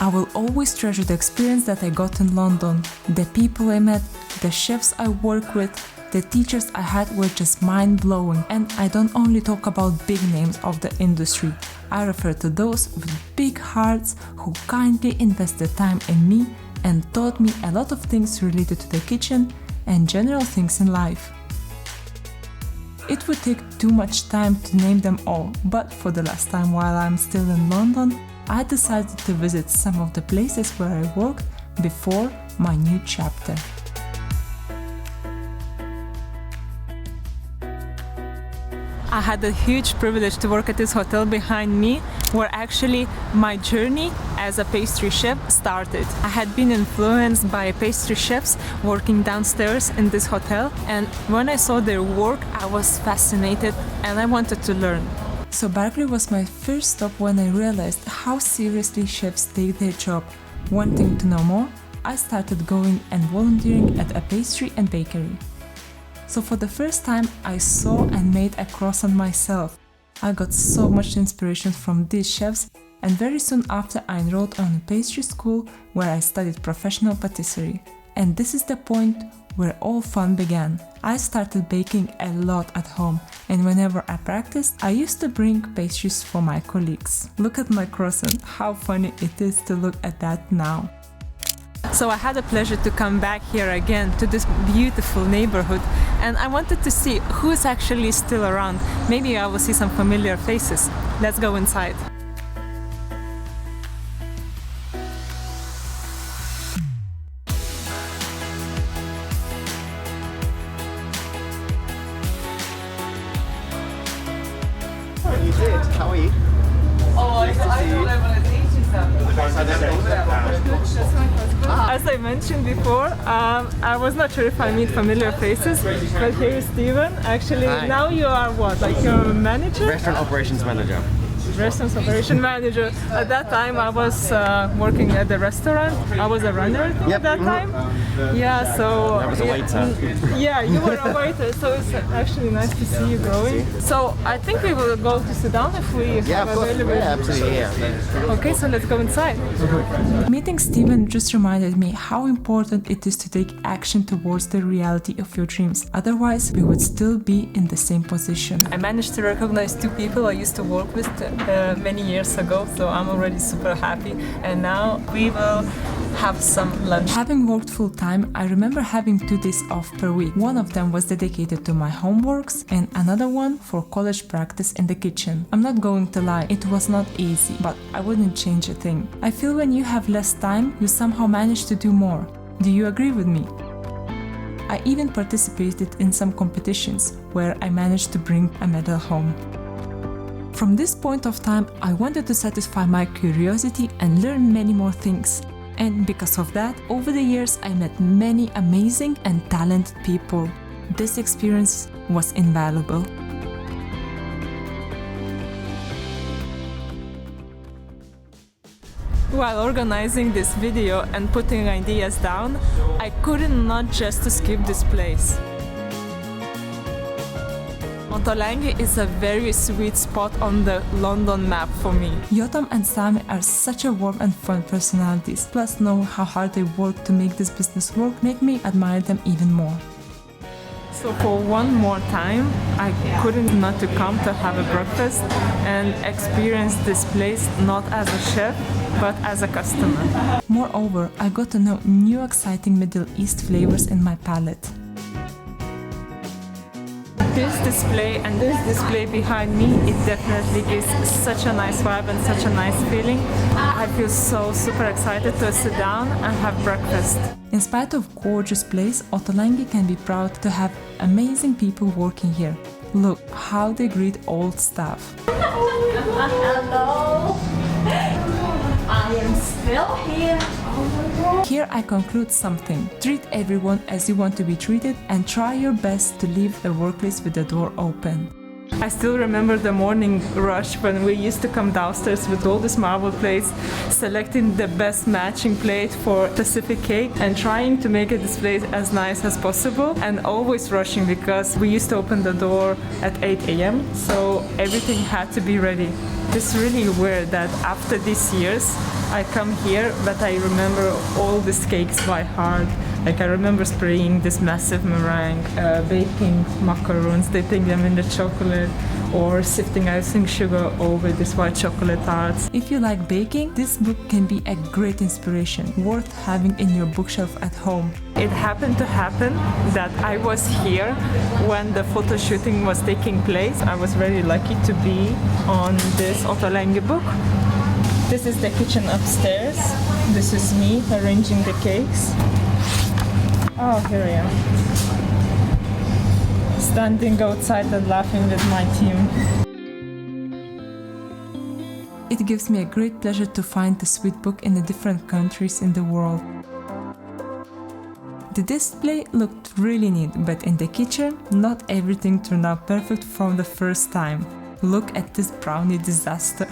I will always treasure the experience that I got in London. The people I met, the chefs I worked with, the teachers I had were just mind-blowing. And I don't only talk about big names of the industry. I refer to those with big hearts who kindly invested time in me and taught me a lot of things related to the kitchen and general things in life. It would take too much time to name them all, but for the last time while I'm still in London, I decided to visit some of the places where I worked before my new chapter. I had a huge privilege to work at this hotel behind me, where actually my journey as a pastry chef started. I had been influenced by pastry chefs working downstairs in this hotel, and when I saw their work, I was fascinated and I wanted to learn. So Berkeley was my first stop when I realized how seriously chefs take their job. Wanting to know more, I started going and volunteering at a pastry and bakery. So for the first time, I saw and made a croissant myself. I got so much inspiration from these chefs, and very soon after I enrolled on a pastry school where I studied professional patisserie. And this is the point where all fun began. I started baking a lot at home, and whenever I practiced, I used to bring pastries for my colleagues. Look at my croissant, how funny it is to look at that now. So I had the pleasure to come back here again to this beautiful neighborhood, and I wanted to see who is actually still around. Maybe I will see some familiar faces. Let's go inside. How are you? As I mentioned before, I was not sure if I meet familiar faces, but here is Steven. Actually, Hi. Now you are what? Like you're a manager? Restaurant operations manager. Restaurant operation manager. At that time, I was working at the restaurant. I was a runner at that time. Yeah, so I was a waiter. Yeah, you were a waiter. So it's actually nice to see you growing. So I think we will go to sit down if we Yeah, have of course. available. Yeah, absolutely. Yeah. Okay, so let's go inside. Meeting Steven just reminded me how important it is to take action towards the reality of your dreams. Otherwise, we would still be in the same position. I managed to recognize two people I used to work with many years ago, so I'm already super happy. And now we will have some lunch. Having worked full-time, I remember having 2 days off per week. One of them was dedicated to my homeworks and another one for college practice in the kitchen. I'm not going to lie, it was not easy, but I wouldn't change a thing. I feel when you have less time, you somehow manage to do more. Do you agree with me? I even participated in some competitions where I managed to bring a medal home. From this point of time, I wanted to satisfy my curiosity and learn many more things. And because of that, over the years, I met many amazing and talented people. This experience was invaluable. While organizing this video and putting ideas down, I couldn't not just skip this place. Ottolenghi is a very sweet spot on the London map for me. Yotam and Sami are such a warm and fun personalities, plus knowing how hard they work to make this business work make me admire them even more. So for one more time, I couldn't not to come to have a breakfast and experience this place not as a chef, but as a customer. Moreover, I got to know new exciting Middle East flavors in my palate. This display behind me, it definitely gives such a nice vibe and such a nice feeling. I feel so super excited to sit down and have breakfast. In spite of gorgeous place, Ottolenghi can be proud to have amazing people working here. Look how they greet old staff. Hello! I am still here. Here I conclude something. Treat everyone as you want to be treated and try your best to leave the workplace with the door open. I still remember the morning rush when we used to come downstairs with all these marble plates, selecting the best matching plate for specific cake and trying to make a display as nice as possible, and always rushing because we used to open the door at 8 a.m. so everything had to be ready. It's really weird that after these years I come here, but I remember all these cakes by heart. Like I remember spraying this massive meringue, baking macaroons, dipping them in the chocolate, or sifting icing sugar over these white chocolate tarts. If you like baking, this book can be a great inspiration, worth having in your bookshelf at home. It happened to happen that I was here when the photo shooting was taking place. I was very lucky to be on this Ottolenghi book. This is the kitchen upstairs. This is me arranging the cakes. Oh, here I am. Standing outside and laughing with my team. It gives me a great pleasure to find the sweet book in the different countries in the world. The display looked really neat, but in the kitchen, not everything turned out perfect from the first time. Look at this brownie disaster.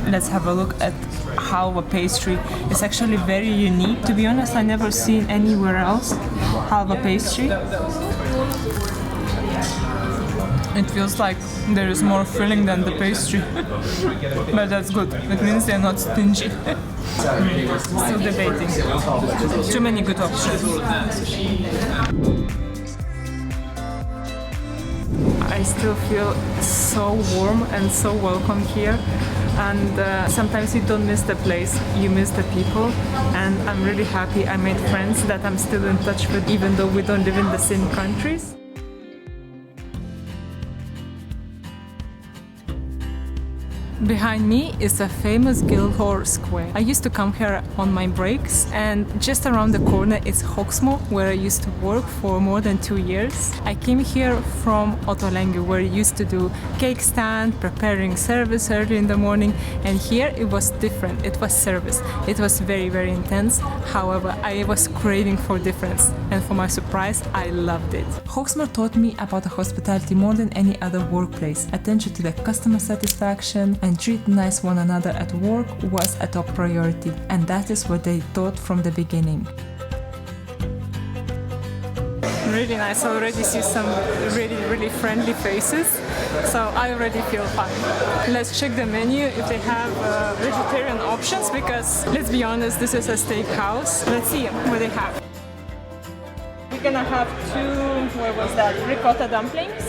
Let's have a look at how a pastry is actually very unique. To be honest, I never seen anywhere else halva pastry. It feels like there is more filling than the pastry, but that's good. It means they're not stingy. Still debating. Too many good options. I still feel so warm and so welcome here. And sometimes you don't miss the place, you miss the people, and I'm really happy I made friends that I'm still in touch with, even though we don't live in the same countries. Behind me is a famous Guildhall Square. I used to come here on my breaks, and just around the corner is Hawksmoor, where I used to work for more than 2 years. I came here from Ottolenghi, where I used to do cake stand, preparing service early in the morning, and here it was different. It was service. It was very, very intense. However, I was craving for difference, and for my surprise, I loved it. Hawksmoor taught me about hospitality more than any other workplace. Attention to the customer satisfaction and treat nice one another at work was a top priority, and that is what they taught from the beginning. Really nice. I already see some really friendly faces, so I already feel fine. Let's check the menu if they have vegetarian options, because let's be honest, this is a steakhouse. Let's see what they have. We're gonna have ricotta dumplings.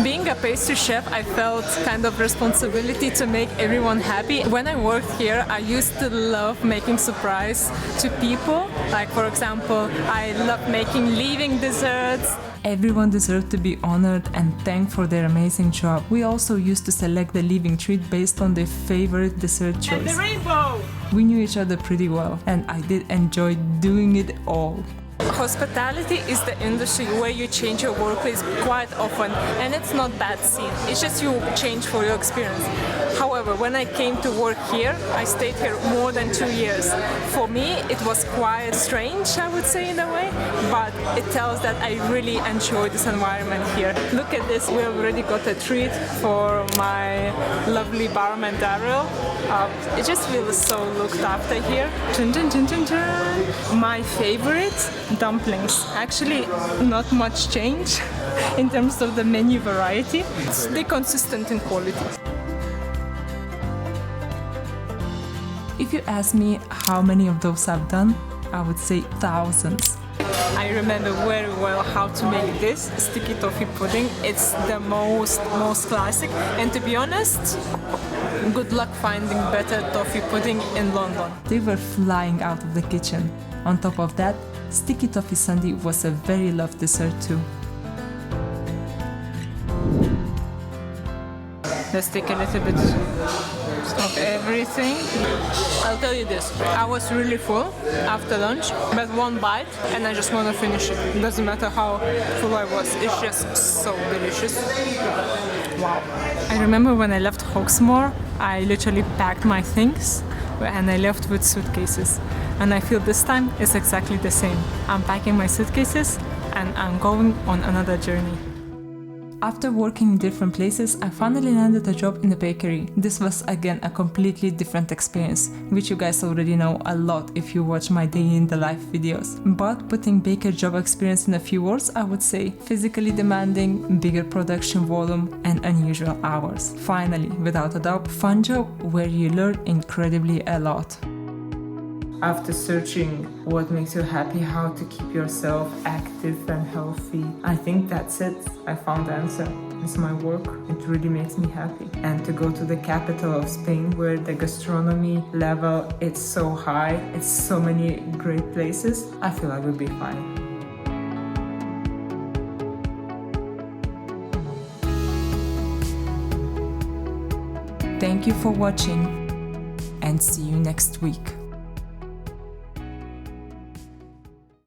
Being a pastry chef, I felt kind of responsibility to make everyone happy. When I worked here, I used to love making surprise to people. Like, for example, I love making leaving desserts. Everyone deserved to be honored and thanked for their amazing job. We also used to select the leaving treat based on their favorite dessert choice. And the rainbow! We knew each other pretty well, and I did enjoy doing it all. Hospitality is the industry where you change your workplace quite often, and it's not that seen. It's just you change for your experience. However, when I came to work here, I stayed here more than 2 years. For me, it was quite strange, I would say, in a way, but it tells that I really enjoy this environment here. Look at this, we already got a treat for my lovely barman Daryl. It just feels so looked after here. Dun, dun, dun, dun, dun. My favorite, dumplings. Actually, not much change in terms of the menu variety. They're consistent in quality. If you ask me how many of those I've done, I would say thousands. I remember very well how to make this sticky toffee pudding. It's the most classic, and to be honest, good luck finding better toffee pudding in London. They were flying out of the kitchen. On top of that, sticky toffee sundae was a very loved dessert too. Let's take a little bit of everything. I'll tell you this, I was really full after lunch, but one bite and I just want to finish it. It doesn't matter how full I was, it's just so delicious. Wow. I remember when I left Hawksmoor, I literally packed my things and I left with suitcases. And I feel this time it's exactly the same. I'm packing my suitcases and I'm going on another journey. After working in different places, I finally landed a job in a bakery. This was again a completely different experience, which you guys already know a lot if you watch my day in the life videos. But putting baker job experience in a few words, I would say physically demanding, bigger production volume, and unusual hours. Finally, without a doubt, fun job where you learn incredibly a lot. After searching what makes you happy, how to keep yourself active and healthy, I think that's it. I found the answer. It's my work. It really makes me happy. And to go to the capital of Spain where the gastronomy level is so high, it's so many great places, I feel I will be fine. Thank you for watching and see you next week.